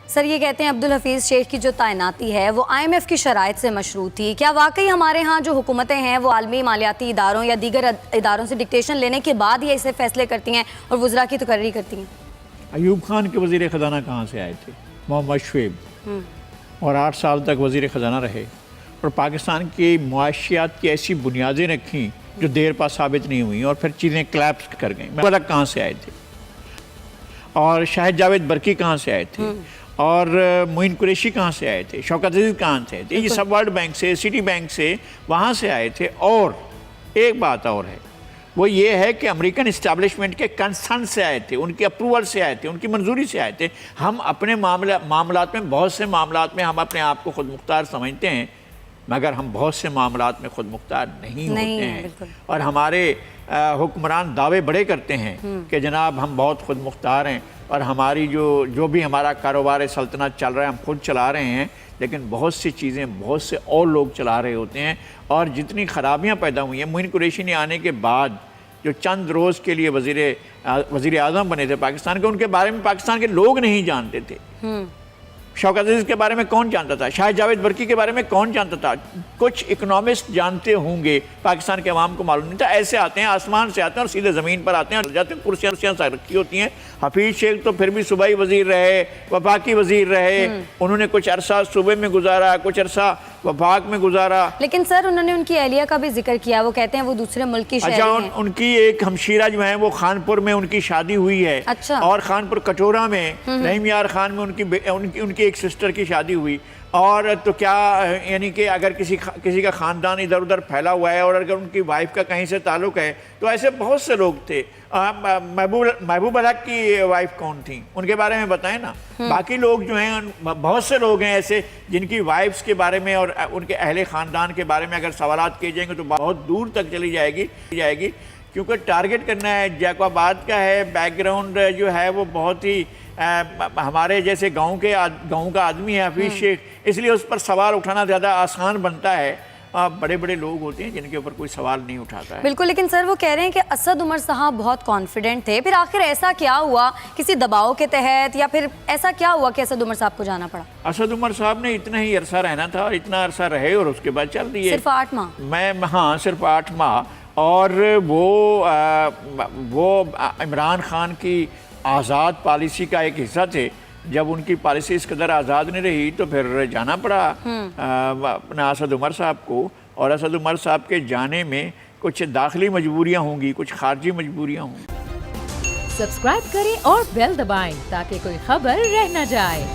سر یہ کہتے ہیں عبدالحفیظ شیخ کی جو تعیناتی ہے وہ IMF کی شرائط سے مشروط تھی، کیا واقعی ہمارے ہاں جو حکومتیں ہیں وہ عالمی مالیاتی اداروں یا دیگر اداروں سے ڈکٹیشن لینے کے بعد ہی اسے فیصلے کرتی ہیں اور وزراء کی تقرری کرتی ہیں؟ ایوب خان کے وزیر خزانہ کہاں سے آئے تھے؟ محمد شعیب، اور 8 سال تک وزیر خزانہ رہے اور پاکستان کی معاشیات کی ایسی بنیادیں رکھیں جو دیر پا ثابت نہیں ہوئیں اور پھر چیزیں کلیپس کر گئیں۔ ملک کہاں سے آئے تھے؟ اور شاہد جاوید برقی کہاں سے آئے تھے؟ اور معین قریشی کہاں سے آئے تھے؟ شوکت عزیز کہاں سے آئے تھے؟ یہ سب ورلڈ بینک سے، سٹی بینک سے، وہاں سے آئے تھے۔ اور ایک بات اور ہے، وہ یہ ہے کہ امریکن اسٹیبلشمنٹ کے کنسرن سے آئے تھے، ان کی اپروول سے آئے تھے، ان کی منظوری سے آئے تھے۔ ہم اپنے معاملات میں، بہت سے معاملات میں ہم اپنے آپ کو خود مختار سمجھتے ہیں، مگر ہم بہت سے معاملات میں خود مختار نہیں ہوتے ہیں، اور ہمارے حکمران دعوے بڑے کرتے ہیں کہ جناب ہم بہت خود مختار ہیں اور ہماری جو بھی ہمارا کاروبار سلطنت چل رہا ہے ہم خود چلا رہے ہیں، لیکن بہت سی چیزیں بہت سے اور لوگ چلا رہے ہوتے ہیں۔ اور جتنی خرابیاں پیدا ہوئی ہیں، معین قریشی نے آنے کے بعد جو چند روز کے لیے وزیر اعظم بنے تھے پاکستان کے، ان کے بارے میں پاکستان کے لوگ نہیں جانتے تھے۔ شوکت عزیز کے بارے میں کون جانتا تھا؟ شاہد جاوید برقی کے بارے میں کون جانتا تھا؟ کچھ اکنامسٹ جانتے ہوں گے، پاکستان کے عوام کو معلوم نہیں تھا۔ ایسے آتے ہیں، آسمان سے آتے ہیں اور سیدھے زمین پر آتے ہیں اور جاتے ہیں، کرسیاں رکھی ہوتی ہیں۔ حفیظ شیخ تو پھر بھی صوبائی وزیر رہے، وفاقی وزیر رہے، انہوں نے کچھ عرصہ صوبے میں گزارا، کچھ عرصہ وفاق میں گزارا۔ لیکن سر انہوں نے ان کی اہلیہ کا بھی ذکر کیا، وہ کہتے ہیں وہ دوسرے ملک کی شہری ہیں۔ ان کی ایک ہمشیرہ جو ہیں وہ خانپور میں ان کی شادی ہوئی ہے، اور خانپور کٹورہ میں رحیم یار خان میں ان کی ایک سسٹر کی شادی ہوئی۔ اور تو کیا یعنی کہ اگر کسی کا خاندان ادھر ادھر پھیلا ہوا ہے اور اگر ان کی وائف کا کہیں سے تعلق ہے تو ایسے بہت سے لوگ تھے۔ محبوب الحق کی وائف کون تھیں؟ ان کے بارے میں بتائیں نا۔ باقی لوگ جو ہیں، بہت سے لوگ ہیں ایسے جن کی وائفز کے بارے میں اور ان کے اہل خاندان کے بارے میں اگر سوالات کیے جائیں گے تو بہت دور تک چلی جائے گی، کیونکہ ٹارگٹ کرنا ہے جیکو آباد کا ہے۔ بیک گراؤنڈ جو ہے وہ بہت ہی ہمارے جیسے گاؤں کا آدمی ہے حفیظ شیخ، اس لیے اس پر سوال اٹھانا زیادہ آسان بنتا ہے۔ بڑے بڑے لوگ ہوتے ہیں جن کے اوپر کوئی سوال نہیں اٹھاتا ہے۔ بالکل، لیکن سر وہ کہہ رہے ہیں کہ اسد عمر صاحب بہت کانفیڈنٹ تھے، پھر آخر ایسا کیا ہوا؟ کسی دباؤ کے تحت یا پھر ایسا کیا ہوا کہ اسد عمر صاحب کو جانا پڑا؟ اسد عمر صاحب نے اتنا ہی عرصہ رہنا تھا اور اتنا عرصہ رہے اور اس کے بعد چل دیے۔ صرف 8 ماہ؟ ہاں، صرف 8 ماہ۔ اور وہ عمران خان کی آزاد پالیسی کا ایک حصہ تھے۔ جب ان کی پالیسی اس قدر آزاد نہیں رہی تو پھر جانا پڑا اپنا اسد عمر صاحب کو، اور اسد عمر صاحب کے جانے میں کچھ داخلی مجبوریاں ہوں گی، کچھ خارجی مجبوریاں ہوں گی۔ سبسکرائب کریں اور بیل دبائیں تاکہ کوئی خبر رہ نہ جائے۔